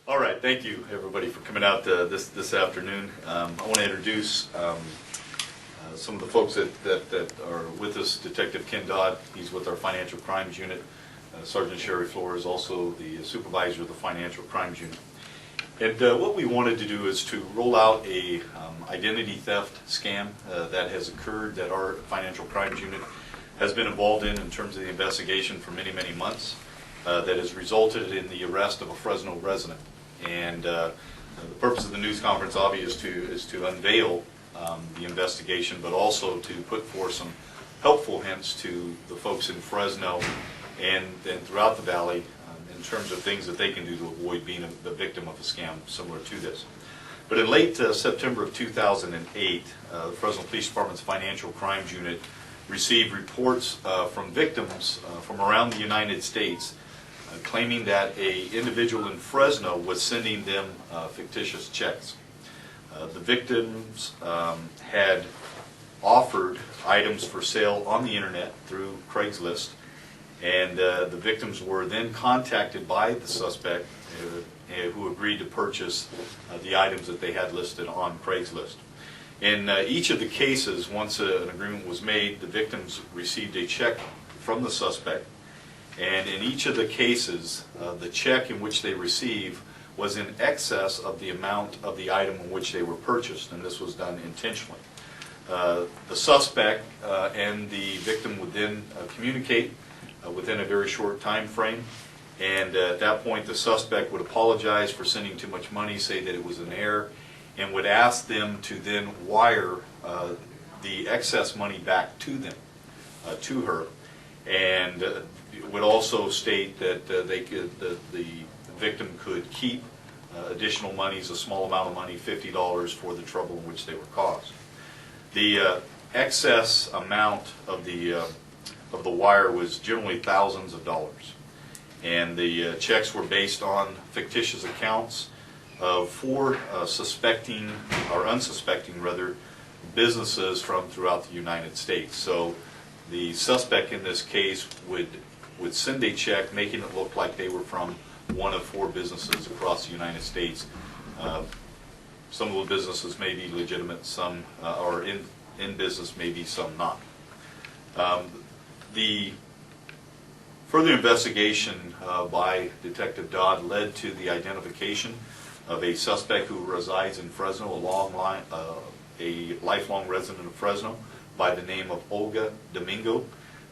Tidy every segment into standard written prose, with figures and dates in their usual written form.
All right, thank you everybody for coming out this afternoon. I want to introduce some of the folks that are with us. Detective Ken Dodd, he's with our Financial Crimes Unit. Sergeant Sherry Floor is also the supervisor of the Financial Crimes Unit. And what we wanted to do is to roll out a identity theft scam that has occurred, that our Financial Crimes Unit has been involved in terms of the investigation for many, many months, that has resulted in the arrest of a Fresno resident. And the purpose of the news conference, obviously, is to unveil the investigation, but also to put forth some helpful hints to the folks in Fresno and throughout the valley in terms of things that they can do to avoid being the victim of a scam similar to this. But in late September of 2008, the Fresno Police Department's Financial Crimes Unit received reports from victims from around the United States claiming that an individual in Fresno was sending them fictitious checks. The victims had offered items for sale on the internet through Craigslist, and the victims were then contacted by the suspect who agreed to purchase the items that they had listed on Craigslist. In each of the cases, once an agreement was made, the victims received a check from the suspect. And in each of the cases, the check in which they received was in excess of the amount of the item in which they were purchased, and this was done intentionally. The suspect and the victim would then communicate within a very short time frame, and at that point the suspect would apologize for sending too much money, say that it was an error, and would ask them to then wire the excess money back to them, to her, and would also state that the victim could keep additional monies, a small amount of money, $50, for the trouble in which they were caused. The excess amount of the wire was generally thousands of dollars, and the checks were based on fictitious accounts of four suspecting, or unsuspecting rather, businesses from throughout the United States. So the suspect in this case would send a check making it look like they were from one of four businesses across the United States. Some of the businesses may be legitimate, some are in business, maybe some not. The further investigation by Detective Dodd led to the identification of a suspect who resides in Fresno, a lifelong resident of Fresno by the name of Olga Domingo.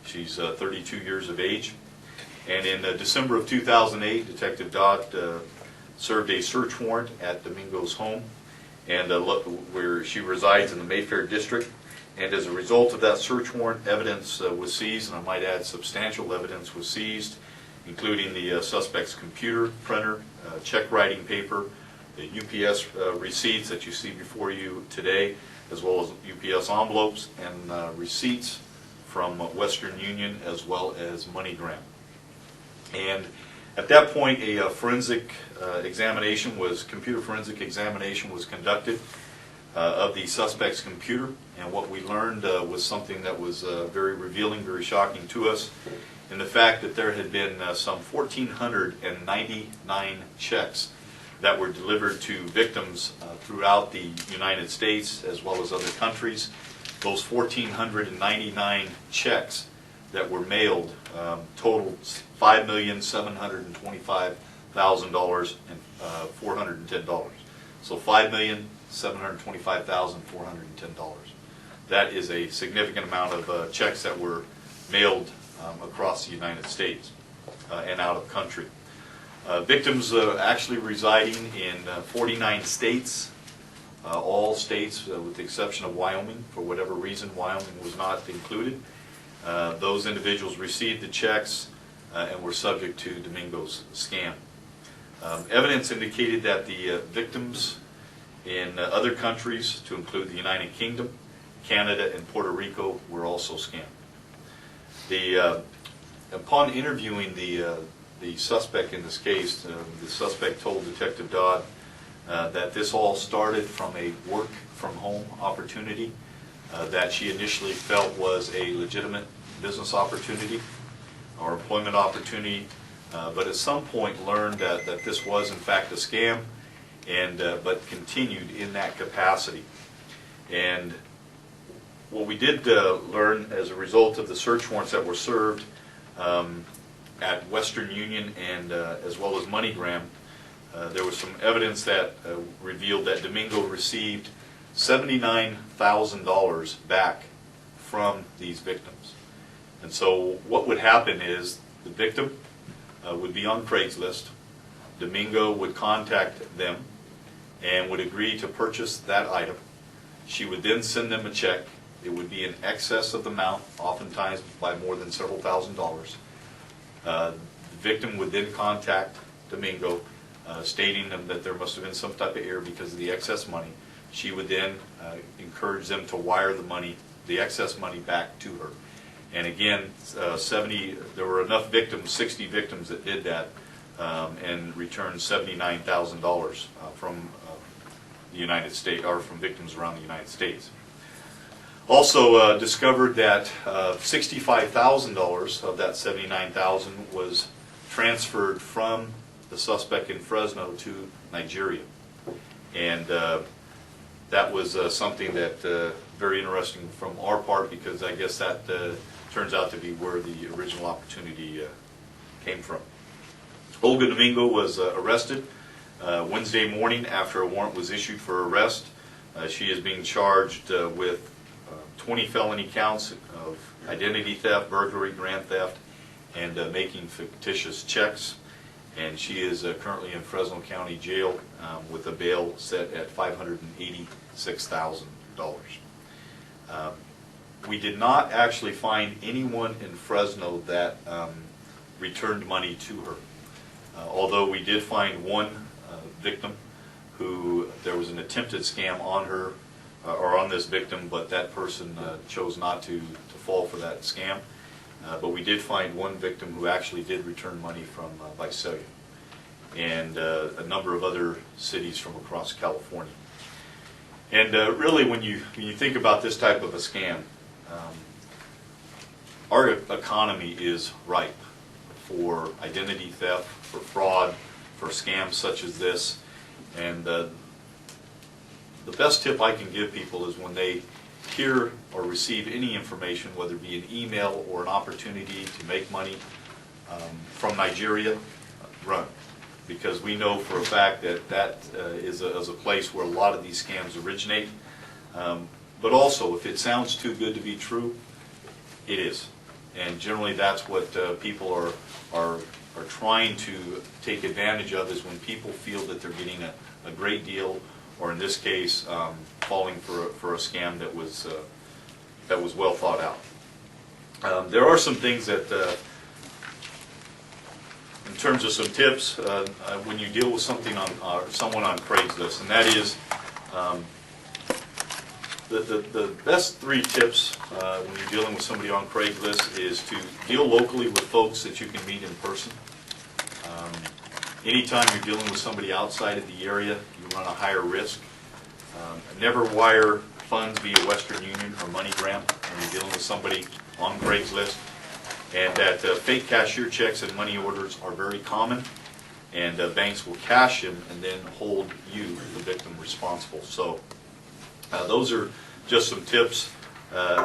She's 32 years of age. And in December of 2008, Detective Dodd served a search warrant at Domingo's home, and where she resides in the Mayfair district. And as a result of that search warrant, evidence was seized, and I might add substantial evidence was seized, including the suspect's computer, printer, check writing paper, the UPS receipts that you see before you today, as well as UPS envelopes and receipts from Western Union, as well as MoneyGram. And at that point, a computer forensic examination was conducted of the suspect's computer, and what we learned was something that was very revealing, very shocking to us, in the fact that there had been some 1,499 checks that were delivered to victims throughout the United States as well as other countries. Those 1,499 checks that were mailed totaled $5,725,410. So $5,725,410. That is a significant amount of checks that were mailed across the United States and out of country. Victims actually residing in 49 states, all states with the exception of Wyoming. For whatever reason, Wyoming was not included. Those individuals received the checks and were subject to Domingo's scam. Evidence indicated that the victims in other countries, to include the United Kingdom, Canada, and Puerto Rico, were also scammed. Upon interviewing the suspect in this case, the suspect told Detective Dodd that this all started from a work-from-home opportunity that she initially felt was a legitimate business opportunity or employment opportunity but at some point learned that this was in fact a scam, and but continued in that capacity. And what we did learn as a result of the search warrants that were served at Western Union and as well as MoneyGram, there was some evidence that revealed that Domingo received $79,000 back from these victims. And so what would happen is the victim would be on Craigslist, Domingo would contact them and would agree to purchase that item. She would then send them a check. It would be in excess of the amount, oftentimes by more than several $1,000s. The victim would then contact Domingo, stating that there must have been some type of error because of the excess money. She would then encourage them to wire the excess money back to her. And again, there were enough victims, 60 victims that did that, and returned $79,000 from the United States, or from victims around the United States. Also discovered that $65,000 of that $79,000 was transferred from the suspect in Fresno to Nigeria, and that was something that very interesting from our part, because I guess that turns out to be where the original opportunity came from. Olga Domingo was arrested Wednesday morning after a warrant was issued for arrest. She is being charged with 20 felony counts of identity theft, burglary, grand theft, and making fictitious checks. And she is currently in Fresno County Jail with a bail set at $586,000. We did not actually find anyone in Fresno that returned money to her, although we did find one victim who there was an attempted scam on her, or on this victim, but that person chose not to fall for that scam. But we did find one victim who actually did return money from Visalia, and a number of other cities from across California. And really, when you think about this type of a scam, our economy is ripe for identity theft, for fraud, for scams such as this. And the best tip I can give people is when they hear or receive any information, whether it be an email or an opportunity to make money from Nigeria, run. Because we know for a fact that is a place where a lot of these scams originate. But also, if it sounds too good to be true, it is. And generally that's what people are trying to take advantage of, is when people feel that they're getting a great deal, or in this case, falling for a scam that was well thought out. There are some things that, in terms of some tips, when you deal with someone on Craigslist, and that is the best 3 tips when you're dealing with somebody on Craigslist is to deal locally with folks that you can meet in person. Anytime you're dealing with somebody outside of the area, you run a higher risk. Never wire funds via Western Union or MoneyGram when you're dealing with somebody on Craigslist. And that fake cashier checks and money orders are very common, and banks will cash them and then hold you, the victim, responsible. So those are just some tips.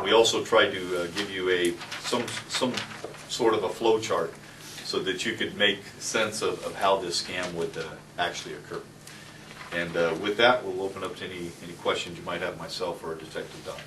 We also try to give you some sort of a flow chart so that you could make sense of how this scam would actually occur. And with that, we'll open up to any questions you might have, myself or Detective Don.